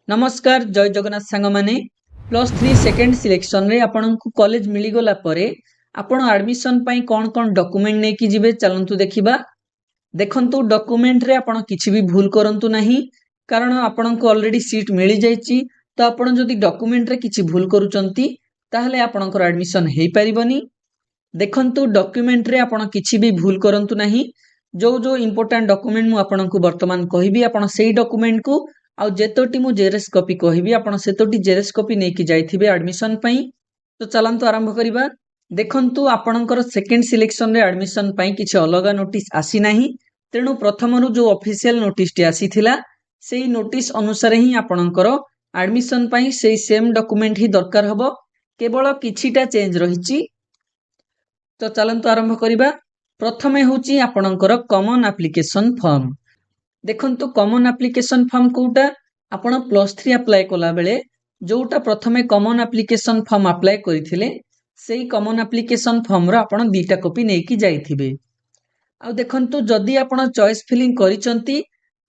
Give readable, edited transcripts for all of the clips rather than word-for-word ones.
नमस्कार जय जगन्नाथ सांग माने +3 सेकेंड सिलेक्शन रे आपनकु कॉलेज मिली गला परे आपण एडमिशन पई कोन कोन डॉक्यूमेंट ने की जिवे चलंतु देखिबा। देखंतु डॉक्यूमेंट रे आपण किछि भी भूल करंतु नाही कारण आपनकु ऑलरेडी सीट मिली जाईची। तो आपण जदि डॉक्यूमेंट रे किछि भूल करूचंती ताहले आपनकर एडमिशन हेई परिबनी। देखंतु डॉक्यूमेंट रे आपण किछि भी भूल करंतु नाही। जो जो इंपोर्टेंट डॉक्यूमेंट मु आपनकु वर्तमान कहिबी आपण सेही डॉक्यूमेंट को आउ जेतोटी मु जेरेस कॉपी कहिबी आपण सेतोटी जेरेस कॉपी नेकी जाइथिबे एडमिशन पई। तो चलंतु आरंभ करिबा। देखंतु आपणकर सेकेंड सिलेक्शन रे एडमिशन पई किछि अलगा नोटिस आसी नाही, तेनु प्रथमरु जो ऑफिशियल नोटिस टी आसीथिला सेही नोटिस अनुसार ही आपणकर एडमिशन पई सेही सेम डॉक्यूमेंट ही दरकार हबो, केवल किछिटा चेंज रहिछि। तो चलंतु आरंभ करिबा। प्रथमे होची आपणकर कॉमन एप्लीकेशन फॉर्म। देखंतु कॉमन एप्लीकेशन फॉर्म कोटा आपण +3 अप्लाई कला बेले जोटा प्रथमे कॉमन एप्लीकेशन फॉर्म अप्लाई करिथिले सेही कॉमन एप्लीकेशन फॉर्म रो आपण दीटा कॉपी नेकी जाइथिबे। आ देखंतु जदि आपण चॉइस फिलिंग करिसंती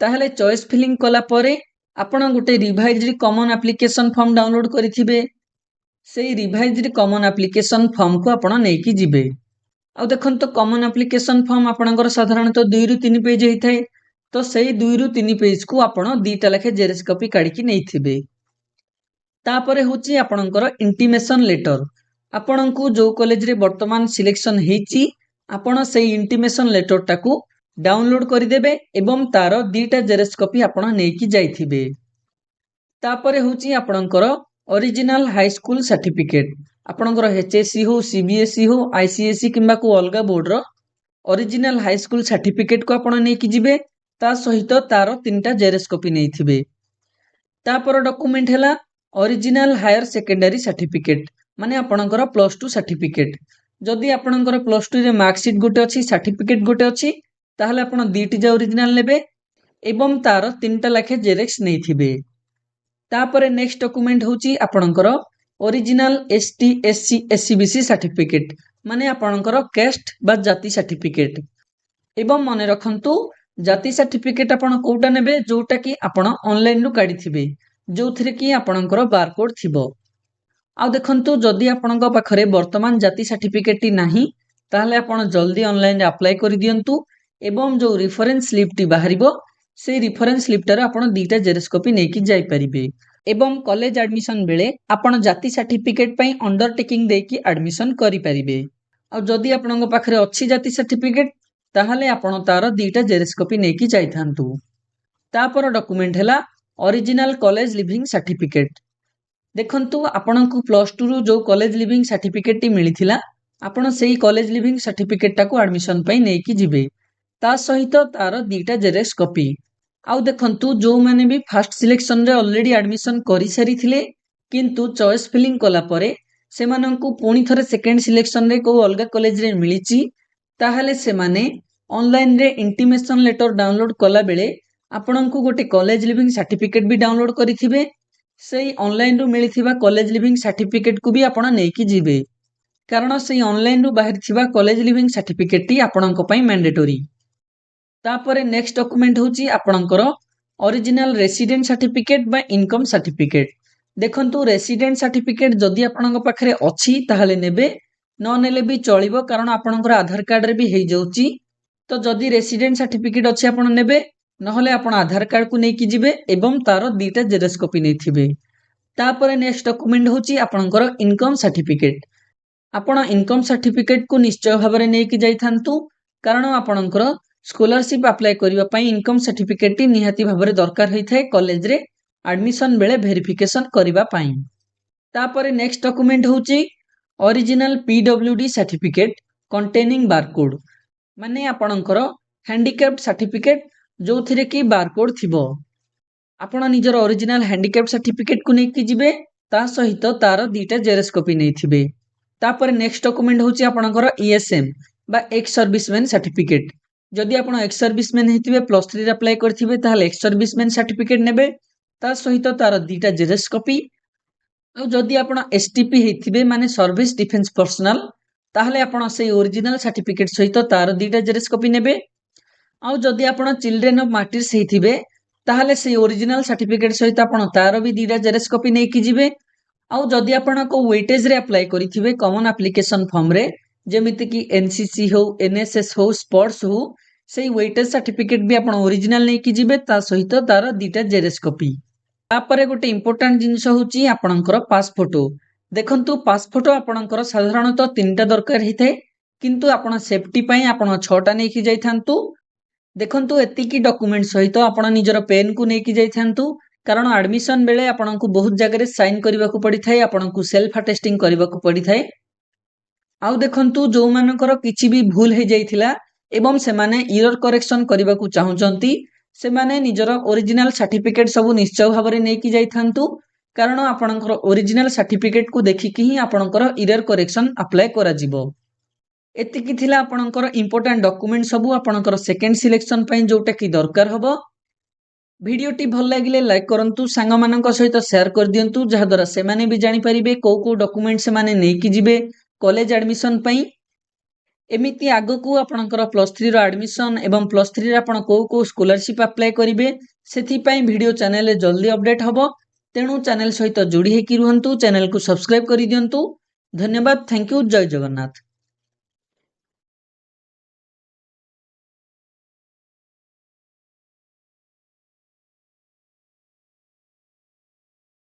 ताहले चॉइस फिलिंग कला परे आपण गुटे revised common application form download करिथिबे। सेही रिवाइज्ड कॉमन एप्लीकेशन फॉर्म को आपण नेकी जिबे। आ देखंतु कॉमन एप्लीकेशन फॉर्म आपणकर साधारणतः 2 रु 3 पेज हेइथाय। तो सही 2 रु 3 पेज को आपण दीटा लेखे जेरेस कॉपी काढी की नेइथिबे। तापरे होची आपणकर इंटीमेशन लेटर। आपणकु जो कॉलेज रे वर्तमान सिलेक्शन हेची आपण सेही इंटीमेशन लेटर टाकू डाउनलोड करि देबे एवं तार दीटा जेरेस कॉपी आपण नेकी जाइथिबे। तापरे होची आपणकर ओरिजिनल हाई स्कूल सर्टिफिकेट। आपणकर एचएससी हो, सीबीएसई हो, आईसीएसई किंबा को अलगा बोर्ड रो ओरिजिनल हाई स्कूल सर्टिफिकेट को आपण नेकी जिबे। ता सहित तार 3टा जेरेस कॉपी नेइथिबे। तापर डॉक्यूमेंट हैला ओरिजिनल हायर सेकेंडरी सर्टिफिकेट माने आपणकर +2 सर्टिफिकेट। जदि आपणकर +2 रे मार्कशीट गोटे अछि, सर्टिफिकेट गोटे अछि, ताहले आपण दीटी जे ओरिजिनल नेबे एवं तार 3टा लाखे जेरेक्स नेइथिबे। तापरे नेक्स्ट डॉक्यूमेंट होची आपणकर original ST SC SCBC certificate माने आपणकर कास्ट बा जाति सर्टिफिकेट। एवं मने रखंतु जाति सर्टिफिकेट आपण कोटा नेबे जोटा कि आपण ऑनलाइन रु काढिथिबे, जोथरे कि आपणकर बारकोड थिबो। आ देखंतु जदि आपणक पाखरे वर्तमान जाति सर्टिफिकेट टी नाही ताहले आपण जल्दी ऑनलाइन रे अप्लाई करि दियंतु एवं जो रेफरेंस स्लिप टी बाहरिबो से रेफरेंस स्लिप टार आपण दीटा जेरेस कॉपी नेकी जाई परिबे। एवं कॉलेज एडमिशन बेले आपण जाति सर्टिफिकेट पई अंडरटेकिंग देकी एडमिशन करि परिबे। आ जदि आपणक पाखरे अछि जाति सर्टिफिकेट ताहले आपण तार दीटा जेरेस कॉपी नेकी जाइथांतु। तापर डॉक्यूमेंट हैला ओरिजिनल कॉलेज लिविंग सर्टिफिकेट। देखंतु आपणकु +2 रु जो कॉलेज लिविंग सर्टिफिकेट टी मिलिथिला आपण सेही कॉलेज लिविंग सर्टिफिकेट टाको एडमिशन पई नेकी जिबे। ता सहित तार दीटा जेरेस कॉपी। आ देखंतु जो माने भी फर्स्ट सिलेक्शन रे ऑलरेडी एडमिशन करि सारिथिले किंतु चॉइस फिलिंग कला परे सेमानंकु पुणी थरे सेकेंड सिलेक्शन रे को अलगा कॉलेज रे मिलिची ताहले से माने ऑनलाइन रे इंटीमेशन लेटर डाउनलोड कला बेले आपणकु गोटे कॉलेज लिविंग सर्टिफिकेट भी डाउनलोड करिथिबे। सेही ऑनलाइन रु मिलिथिबा कॉलेज लिविंग सर्टिफिकेट को भी आपण नेकी जिबे कारण सेही ऑनलाइन रु बाहर थिबा कॉलेज लिविंग सर्टिफिकेट टी आपणक पई मैंडेटरी। तापरे नेक्स्ट डॉक्यूमेंट होची आपणकर ओरिजिनल रेसिडेंट सर्टिफिकेट बा इनकम सर्टिफिकेट। देखंतु रेसिडेंट सर्टिफिकेट जदि आपणक पाखरे अछि ताहले नेबे, न नेले भी चलिबो कारण आपणकर आधार कार्ड रे भी हेइ जाउची। तो जदि रेसिडेंट सर्टिफिकेट अछि आपण नेबे, नहले आपण आधार कार्ड को नेकी जिबे एवं तार दीटा जेरेस कॉपी नेथिबे। तापरे नेक्स्ट डॉक्यूमेंट होची आपणकर इनकम सर्टिफिकेट। आपण इनकम सर्टिफिकेट को निश्चय भाबरे नेकी जाइथांतु कारण आपणकर स्कॉलरशिप अप्लाई करिवा पई इनकम सर्टिफिकेट टी निहाती भाबरे दरकार होइथाय कॉलेज रे एडमिशन बेले वेरिफिकेशन करिवा पई। तापरे नेक्स्ट डॉक्यूमेंट होची original PWD certificate containing barcode माने आपणकर हैंडीकैप्ड सर्टिफिकेट जो थिरे कि बारकोड थिबो। आपण निजर ओरिजिनल हैंडीकैप्ड सर्टिफिकेट को नेकी जिबे ता सहित तार दीटा जेरेस कॉपी नेथिबे। तापर नेक्स्ट डॉक्यूमेंट होची आपणकर ईएसएम बा एक्स सर्विसमैन सर्टिफिकेट। जदि आपण एक्स सर्विसमैन हेतिबे +3 रे अप्लाई करथिबे ताहले एक्स सर्विसमैन सर्टिफिकेट नेबे ता सहित तार दीटा जेरेस कॉपी। आ जदि आपण एसटीपी हेतिबे माने सर्विस डिफेंस पर्सनल ताहले आपण से ओरिजिनल सर्टिफिकेट सहित तार दीटा जेरेस कॉपी नेबे। आ जदि आपण चिल्ड्रेन ऑफ मार्टिर्स हेतिबे ताहले से ओरिजिनल सर्टिफिकेट सहित आपण तार भी दीटा जेरेक्स कॉपी नै कि जिवे। आउ जदि आपण को वेटेज रे अप्लाई करिथिबे कॉमन एप्लीकेशन फॉर्म रे जेमिति कि एनसीसी हो एनएसएस हो स्पोर्ट्स हो सेही वेटेज सर्टिफिकेट भी आपण ओरिजिनल नै कि जिवे ता सहित तार दीटा जेरेक्स कॉपी। तापरे गोटे इंपोर्टेंट जिनिस होची आपणकर पास फोटो। देखंतु पास फोटो आपणकर साधारणतः 3टा दरकार हिते किंतु आपण सेफ्टी पई आपण 6टा नै कि जाइथांतु। देखंतु एतिकी डॉक्यूमेंट सहित आपण निजर पेन को नै कि जाइथांतु कारण एडमिशन बेले आपनकु बहुत जगह साइन करबा को पड़ी थाए आपनकु सेल्फ अटेस्टिंग करबा को पड़ी थाए। आउ देखंतु जो मानकर किछि भी भूल हे जाइथिला एवं से माने एरर करेक्शन करबा को चाहुचंती से माने निजर ओरिजिनल सर्टिफिकेट सब निश्चय भाबरे नै कि जाइथांतु कारण आपनकर ओरिजिनल सर्टिफिकेट को देखिकि ही आपनकर एरर करेक्शन अप्लाई करा जिवो। एतिकी थिला आपनकर इंपोर्टेंट डॉक्यूमेंट सब आपनकर सेकंड सिलेक्शन पई जोटा कि दरकार हबो। भिडियोटी भल लागिले लाइक करंतु सांग मानक सहित शेयर कर दियंतु जहा द्वारा से माने भी जानि परिबे को डॉक्यूमेंट से माने नै कि जिवे कॉलेज एडमिशन पई। एमिति आगो को आपनकर +3 रो एडमिशन एवं +3 रे आपण को स्कॉलरशिप अप्लाई करिवे सेथि पई वीडियो चैनल रे जल्दी अपडेट हबो। तेणु चैनल सहित जोड़ी हे कि रुहंतु चैनल को सब्सक्राइब करि दियंतु। धन्यवाद। Thank you. जय जगन्नाथ।